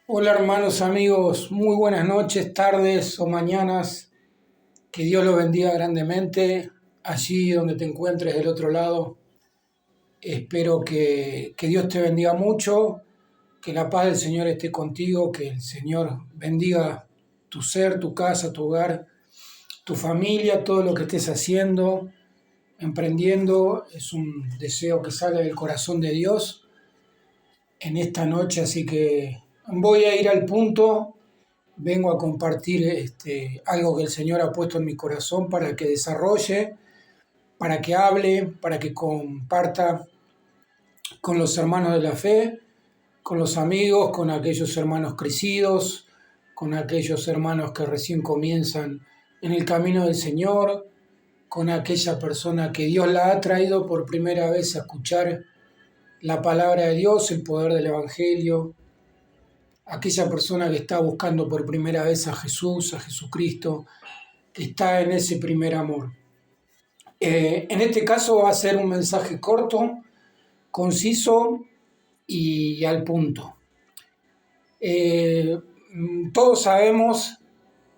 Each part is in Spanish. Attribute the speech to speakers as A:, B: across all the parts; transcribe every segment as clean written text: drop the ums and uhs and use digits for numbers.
A: Hola hermanos, amigos, muy buenas noches, tardes o mañanas. Que Dios los bendiga grandemente allí donde te encuentres del otro lado. Espero que Dios te bendiga mucho, que la paz del Señor esté contigo, que el Señor bendiga tu ser, tu casa, tu hogar, tu familia, todo lo que estés haciendo, emprendiendo. Es un deseo que sale del corazón de Dios en esta noche, así que voy a ir al punto. Vengo a compartir algo que el Señor ha puesto en mi corazón para que desarrolle, para que hable, para que comparta con los hermanos de la fe, con los amigos, con aquellos hermanos crecidos, con aquellos hermanos que recién comienzan en el camino del Señor, con aquella persona que Dios la ha traído por primera vez a escuchar la palabra de Dios, el poder del Evangelio, aquella persona que está buscando por primera vez a Jesús, a Jesucristo, que está en ese primer amor. En este caso va a ser un mensaje corto, conciso y al punto. Eh, Todos sabemos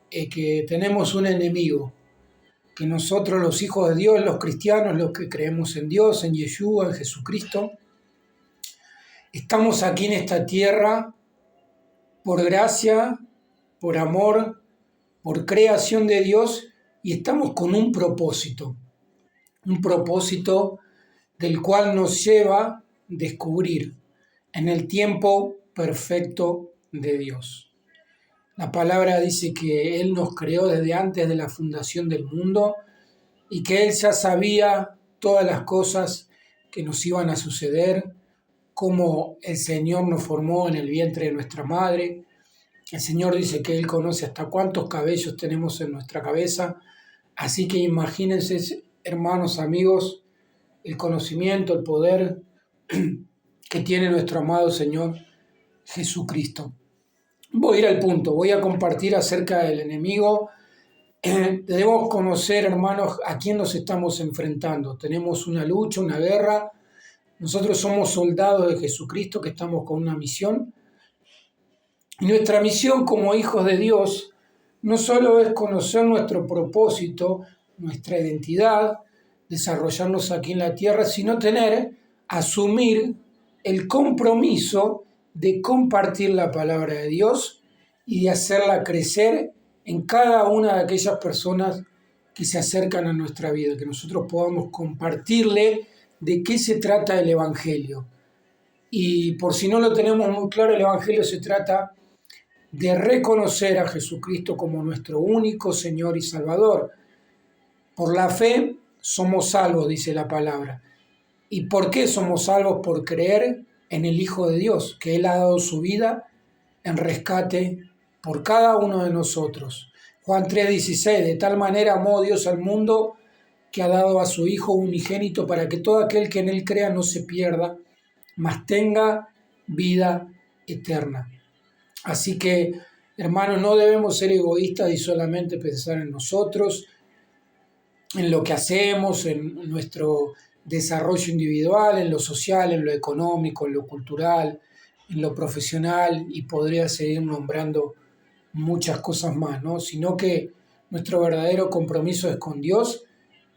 A: que tenemos un enemigo, que nosotros los hijos de Dios, los cristianos, los que creemos en Dios, en Yeshua, en Jesucristo, estamos aquí en esta tierra por gracia, por amor, por creación de Dios y estamos con un propósito del cual nos lleva a descubrir en el tiempo perfecto de Dios. La palabra dice que Él nos creó desde antes de la fundación del mundo y que Él ya sabía todas las cosas que nos iban a suceder, cómo el Señor nos formó en el vientre de nuestra madre. El Señor dice que Él conoce hasta cuántos cabellos tenemos en nuestra cabeza. Así que imagínense, hermanos, amigos, el conocimiento, el poder que tiene nuestro amado Señor Jesucristo. Voy a ir al punto, voy a compartir acerca del enemigo. Debemos conocer, hermanos, a quién nos estamos enfrentando. Tenemos una lucha, una guerra. Nosotros somos soldados de Jesucristo que estamos con una misión. Y nuestra misión como hijos de Dios no solo es conocer nuestro propósito, nuestra identidad, desarrollarnos aquí en la tierra, sino asumir el compromiso de compartir la palabra de Dios y de hacerla crecer en cada una de aquellas personas que se acercan a nuestra vida, que nosotros podamos compartirle de qué se trata el Evangelio. Y por si no lo tenemos muy claro, el Evangelio se trata de reconocer a Jesucristo como nuestro único Señor y Salvador. Por la fe somos salvos, dice la palabra. ¿Y por qué somos salvos? Por creer en el Hijo de Dios, que Él ha dado su vida en rescate por cada uno de nosotros. Juan 3:16, de tal manera amó Dios al mundo que ha dado a su Hijo unigénito para que todo aquel que en Él crea no se pierda, mas tenga vida eterna. Así que, hermanos, no debemos ser egoístas y solamente pensar en nosotros, en lo que hacemos, en nuestro desarrollo individual, en lo social, en lo económico, en lo cultural, en lo profesional, y podría seguir nombrando muchas cosas más, ¿no? Sino que nuestro verdadero compromiso es con Dios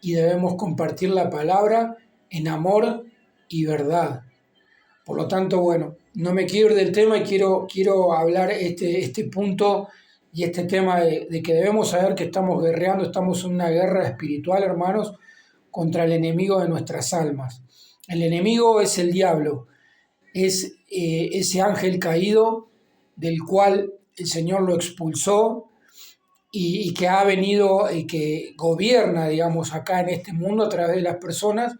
A: y debemos compartir la palabra en amor y verdad. Por lo tanto, bueno, no me quiero ir del tema y quiero hablar este punto y este tema de que debemos saber que estamos guerreando, estamos en una guerra espiritual, hermanos, contra el enemigo de nuestras almas. El enemigo es el diablo, es ese ángel caído del cual el Señor lo expulsó y que ha venido y que gobierna, digamos, acá en este mundo a través de las personas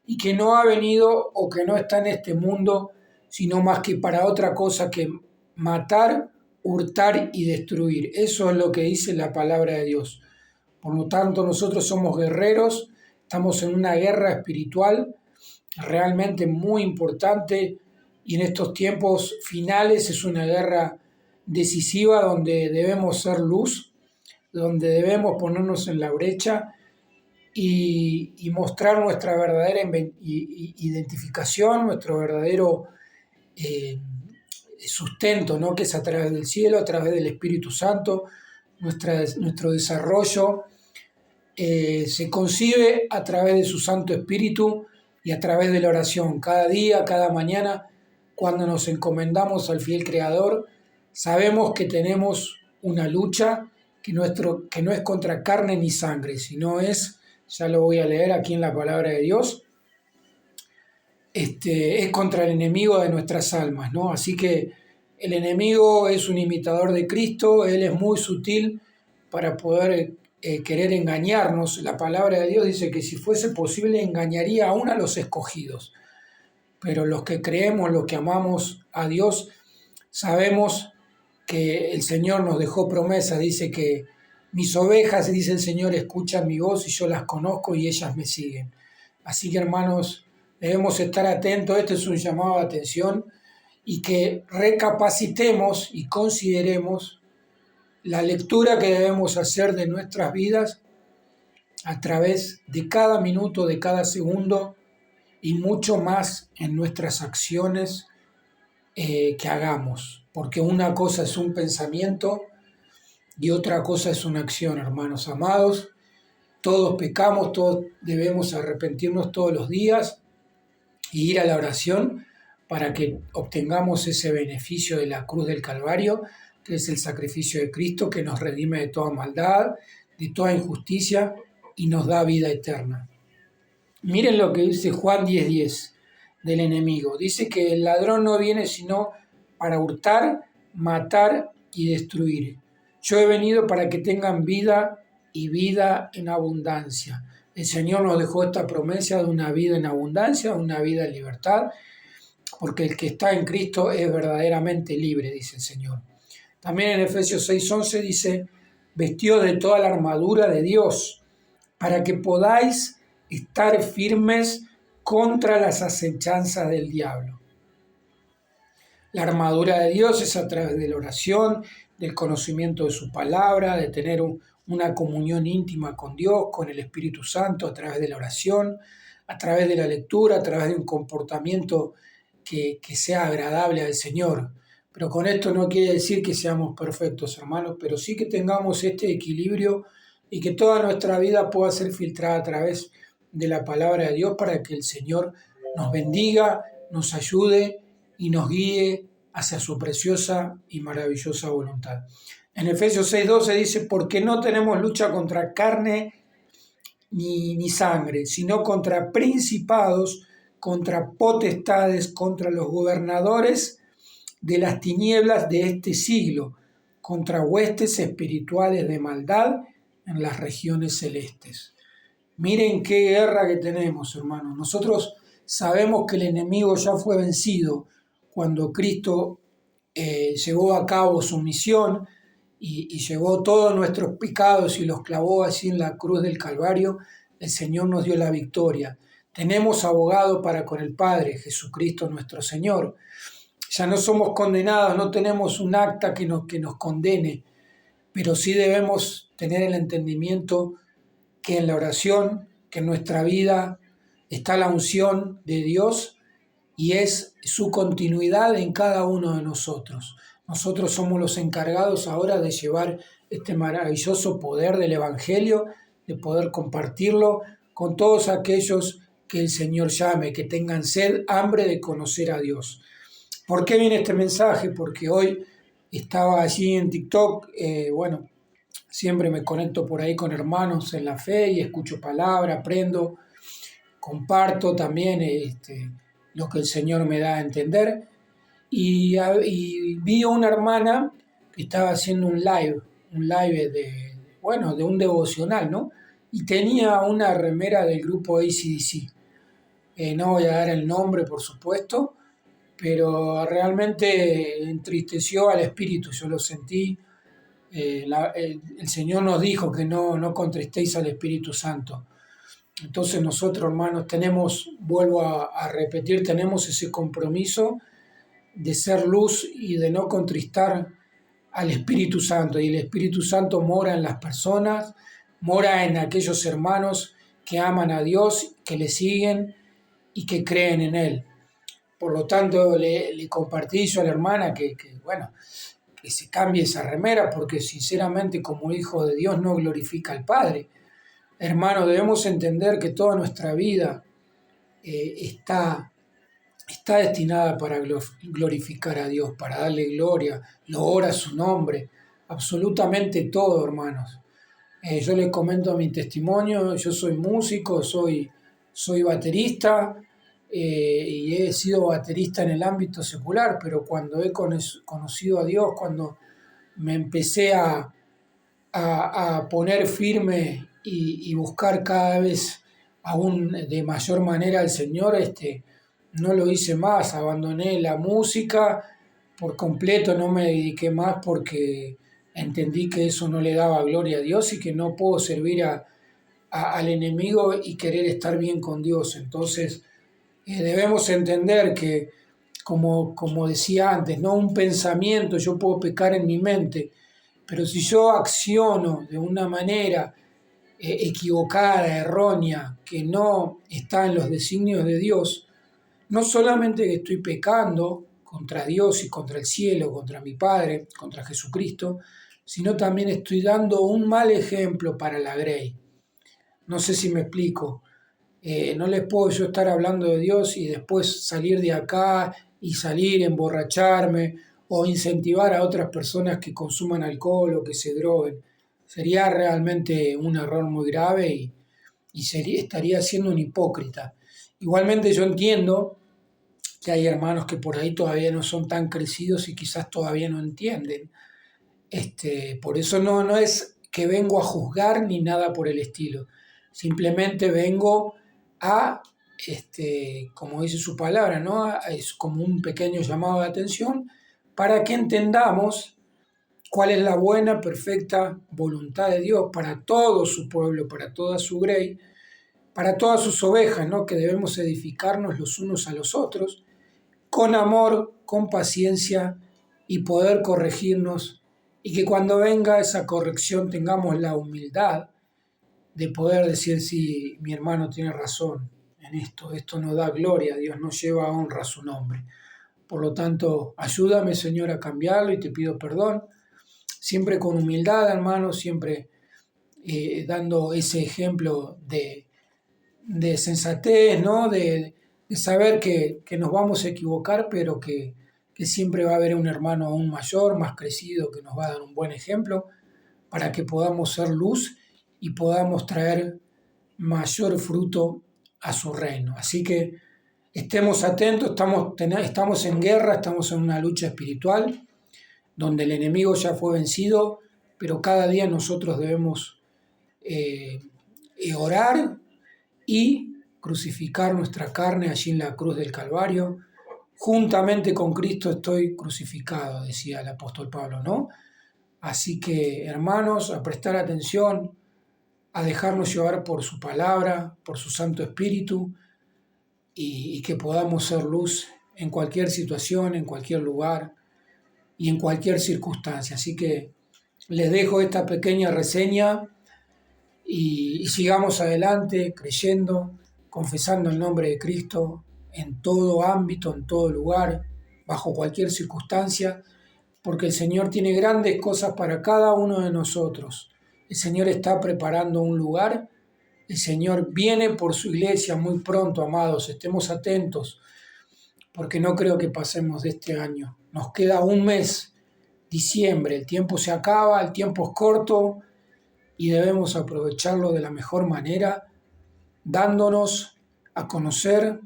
A: y que no ha venido o que no está en este mundo sino más que para otra cosa que matar, hurtar y destruir. Eso es lo que dice la palabra de Dios. Por lo tanto, nosotros somos guerreros, estamos en una guerra espiritual realmente muy importante y en estos tiempos finales es una guerra decisiva donde debemos ser luz, donde debemos ponernos en la brecha y mostrar nuestra verdadera identificación, nuestro verdadero eh, sustento, ¿no? Que es a través del cielo, a través del Espíritu Santo, nuestro desarrollo se concibe a través de su Santo Espíritu y a través de la oración. Cada día, cada mañana, cuando nos encomendamos al fiel Creador, sabemos que tenemos una lucha que no es contra carne ni sangre, sino es, ya lo voy a leer aquí en la palabra de Dios, es contra el enemigo de nuestras almas, ¿no? Así que el enemigo es un imitador de Cristo, él es muy sutil para poder querer engañarnos. La palabra de Dios dice que si fuese posible engañaría aún a los escogidos, pero los que creemos, los que amamos a Dios, sabemos que el Señor nos dejó promesa, dice que mis ovejas, dice el Señor, escuchan mi voz y yo las conozco y ellas me siguen. Así que hermanos, debemos estar atentos, este es un llamado de atención y que recapacitemos y consideremos la lectura que debemos hacer de nuestras vidas a través de cada minuto, de cada segundo y mucho más en nuestras acciones que hagamos, porque una cosa es un pensamiento y otra cosa es una acción, hermanos amados. Todos pecamos, todos debemos arrepentirnos todos los días y ir a la oración para que obtengamos ese beneficio de la cruz del Calvario, que es el sacrificio de Cristo que nos redime de toda maldad, de toda injusticia y nos da vida eterna. Miren lo que dice Juan 10:10 del enemigo. Dice que el ladrón no viene sino para hurtar, matar y destruir. Yo he venido para que tengan vida y vida en abundancia. El Señor nos dejó esta promesa de una vida en abundancia, una vida en libertad, porque el que está en Cristo es verdaderamente libre, dice el Señor. También en Efesios 6:11 dice, vestidos de toda la armadura de Dios, para que podáis estar firmes contra las acechanzas del diablo. La armadura de Dios es a través de la oración, del conocimiento de su palabra, de tener una comunión íntima con Dios, con el Espíritu Santo, a través de la oración, a través de la lectura, a través de un comportamiento que sea agradable al Señor. Pero con esto no quiere decir que seamos perfectos, hermanos, pero sí que tengamos este equilibrio y que toda nuestra vida pueda ser filtrada a través de la palabra de Dios para que el Señor nos bendiga, nos ayude y nos guíe hacia su preciosa y maravillosa voluntad. En Efesios 6:12 dice, porque no tenemos lucha contra carne ni sangre, sino contra principados, contra potestades, contra los gobernadores de las tinieblas de este siglo, contra huestes espirituales de maldad en las regiones celestes. Miren qué guerra que tenemos, hermanos. Nosotros sabemos que el enemigo ya fue vencido cuando Cristo llevó a cabo su misión y llevó todos nuestros pecados y los clavó así en la cruz del Calvario. El Señor nos dio la victoria. Tenemos abogado para con el Padre, Jesucristo nuestro Señor. Ya no somos condenados, no tenemos un acta que nos condene, pero sí debemos tener el entendimiento que en la oración, que en nuestra vida está la unción de Dios y es su continuidad en cada uno de nosotros. Nosotros somos los encargados ahora de llevar este maravilloso poder del Evangelio, de poder compartirlo con todos aquellos que el Señor llame, que tengan sed, hambre de conocer a Dios. ¿Por qué viene este mensaje? Porque hoy estaba allí en TikTok, siempre me conecto por ahí con hermanos en la fe y escucho palabra, aprendo, comparto también lo que el Señor me da a entender. Y vi a una hermana que estaba haciendo un live de un devocional, ¿no? Y tenía una remera del grupo AC/DC. No voy a dar el nombre, por supuesto, pero realmente entristeció al espíritu, yo lo sentí. El Señor nos dijo que no contristéis al Espíritu Santo. Entonces nosotros, hermanos, vuelvo a repetir, tenemos ese compromiso de ser luz y de no contristar al Espíritu Santo. Y el Espíritu Santo mora en las personas, mora en aquellos hermanos que aman a Dios, que le siguen y que creen en Él. Por lo tanto, le compartí yo a la hermana bueno, que se cambie esa remera, porque sinceramente como hijo de Dios no glorifica al Padre. Hermano, debemos entender que toda nuestra vida está destinada para glorificar a Dios, para darle gloria, loor a su nombre, absolutamente todo, hermanos. Yo les comento mi testimonio, yo soy músico, soy baterista, y he sido baterista en el ámbito secular, pero cuando he conocido a Dios, cuando me empecé a poner firme y buscar cada vez aún de mayor manera al Señor, no lo hice más, abandoné la música por completo, no me dediqué más porque entendí que eso no le daba gloria a Dios y que no puedo servir al enemigo y querer estar bien con Dios. Entonces, debemos entender que, como decía antes, no un pensamiento, yo puedo pecar en mi mente, pero si yo acciono de una manera equivocada, errónea, que no está en los designios de Dios, no solamente que estoy pecando contra Dios y contra el cielo, contra mi Padre, contra Jesucristo, sino también estoy dando un mal ejemplo para la grey. No sé si me explico. No les puedo yo estar hablando de Dios y después salir de acá y salir, emborracharme o incentivar a otras personas que consuman alcohol o que se droguen. Sería realmente un error muy grave y estaría siendo un hipócrita. Igualmente yo entiendo que hay hermanos que por ahí todavía no son tan crecidos y quizás todavía no entienden. Por eso no es que vengo a juzgar ni nada por el estilo. Simplemente vengo a, como dice su palabra, ¿no? Es como un pequeño llamado de atención para que entendamos cuál es la buena, perfecta voluntad de Dios para todo su pueblo, para toda su grey, para todas sus ovejas, ¿no? Que debemos edificarnos los unos a los otros, con amor, con paciencia y poder corregirnos, y que cuando venga esa corrección tengamos la humildad de poder decir, sí, mi hermano tiene razón en esto no da gloria a Dios, no lleva honra a su nombre. Por lo tanto, ayúdame, Señor, a cambiarlo y te pido perdón, siempre con humildad, hermano, siempre dando ese ejemplo de sensatez, ¿no? De saber que nos vamos a equivocar, pero que siempre va a haber un hermano aún mayor, más crecido, que nos va a dar un buen ejemplo para que podamos ser luz y podamos traer mayor fruto a su reino. Así que estemos atentos, estamos en guerra, estamos en una lucha espiritual, donde el enemigo ya fue vencido, pero cada día nosotros debemos orar y crucificar nuestra carne allí en la cruz del Calvario. Juntamente con Cristo estoy crucificado, decía el apóstol Pablo, ¿no? Así que, hermanos, a prestar atención, a dejarnos llevar por su palabra, por su Santo Espíritu, y que podamos ser luz en cualquier situación, en cualquier lugar y en cualquier circunstancia. Así que les dejo esta pequeña reseña y sigamos adelante creyendo, confesando el nombre de Cristo en todo ámbito, en todo lugar, bajo cualquier circunstancia, porque el Señor tiene grandes cosas para cada uno de nosotros. El Señor está preparando un lugar, el Señor viene por su iglesia muy pronto, amados, estemos atentos, porque no creo que pasemos de este año. Nos queda un mes, diciembre, el tiempo se acaba, el tiempo es corto y debemos aprovecharlo de la mejor manera, dándonos a conocer,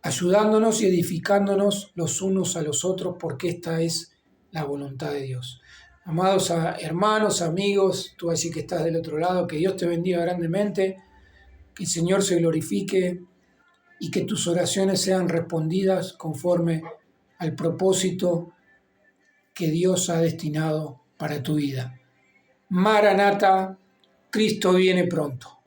A: ayudándonos y edificándonos los unos a los otros, porque esta es la voluntad de Dios. Amados hermanos, amigos, tú así que estás del otro lado, que Dios te bendiga grandemente, que el Señor se glorifique y que tus oraciones sean respondidas conforme al propósito que Dios ha destinado para tu vida. Maranata, Cristo viene pronto.